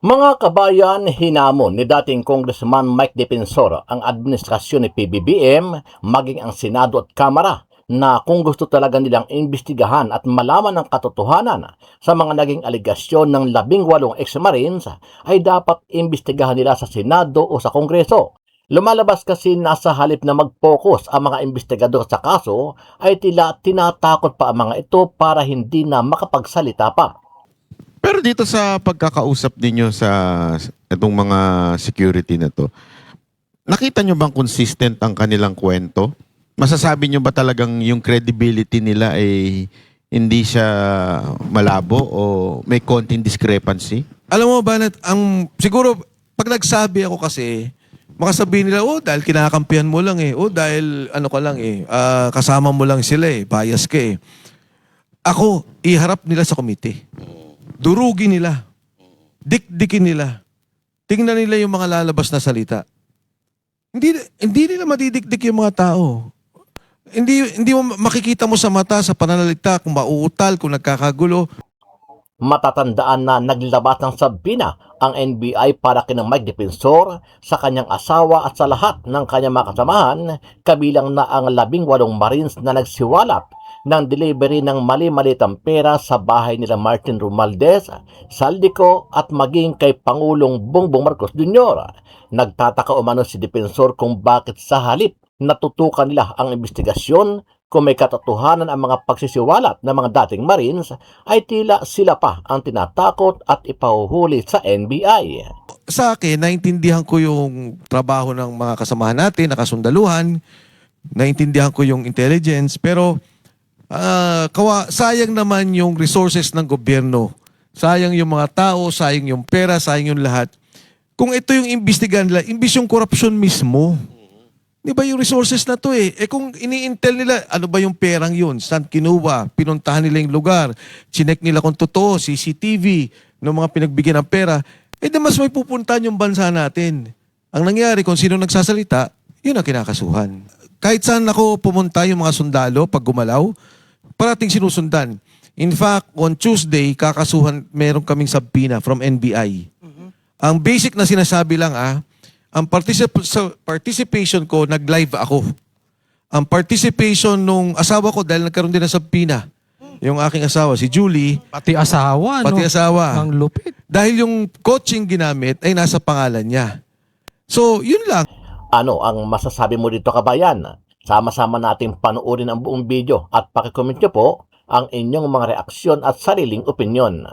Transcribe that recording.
Mga kabayan, hinamon ni dating Congressman Mike Defensor ang administrasyon ni PBBM maging ang Senado at Kamara na kung gusto talaga nilang imbestigahan at malaman ang katotohanan sa mga naging aligasyon ng 18 ex-Marines ay dapat imbestigahan nila sa Senado o sa Kongreso. Lumalabas kasi nasa halip na mag-focus ang mga investigador sa kaso ay tila tinatakot pa ang mga ito para hindi na makapagsalita pa. Pero dito sa pagkakausap ninyo sa itong mga security na to, nakita nyo bang consistent ang kanilang kwento? Masasabi nyo ba talagang yung credibility nila ay hindi siya malabo o may konting discrepancy? Alam mo ba, siguro pag nagsabi ako kasi, makasabihin nila, oh, dahil kinakampihan mo lang eh. Oh, dahil ano ka lang eh, kasama mo lang sila eh, bias ka eh. Ako, iharap nila sa komite. Durugin nila. Dikdikin nila. Tingnan nila yung mga lalabas na salita. Hindi nila madidikdik yung mga tao. Hindi mo makikita mo sa mata, sa pananalita, kung mauutal, kung nagkakagulo. Matatandaan na naglabas ng sabina ang NBI para kina Mike Defensor sa kanyang asawa at sa lahat ng kanyang mga kasamahan, kabilang na ang 18 Marines na nagsiwalat ng delivery ng mali-malitang pera sa bahay nila Martin Romualdez, Saldico at maging kay Pangulong Bongbong Marcos Jr. Nagtataka umano si Defensor kung bakit sa halip natutukan nila ang investigasyon kung may katotohanan ang mga pagsisiwalat ng mga dating Marines ay tila sila pa ang tinatakot at ipahuhuli sa NBI. Sa akin, naintindihan ko yung trabaho ng mga kasamahan natin, nakasundaluhan, naintindihan ko yung intelligence, pero sayang naman yung resources ng gobyerno. Sayang yung mga tao, sayang yung pera, sayang yung lahat. Kung ito yung imbestigahan nila, imbis yung korupsyon mismo. Di ba yung resources na to eh? Eh kung ini-intel nila, ano ba yung perang yun? Saan kinuha? Pinuntahan nila yung lugar. Chinek nila kung totoo, CCTV, ng mga pinagbigyan ng pera. Eh di mas may pupuntahan yung bansa natin. Ang nangyari, kung sino nagsasalita, yun ang kinakasuhan. Kahit saan ako pumunta yung mga sundalo pag gumalaw, parating sinusundan. In fact, on Tuesday, kakasuhan, meron kaming subpoena from NBI. Ang basic na sinasabi lang ang participation ko, nag-live ako. Ang participation nung asawa ko, dahil nagkaroon din ng subpoena, yung aking asawa, si Julie. Pati asawa, no? Pati asawa. Ang lupit. Dahil yung coaching ginamit ay nasa pangalan niya. So, yun lang. Ano ang masasabi mo dito, kabayan? Sama-sama natin panoorin ang buong video at pakicomment nyo po ang inyong mga reaksyon at sariling opinyon.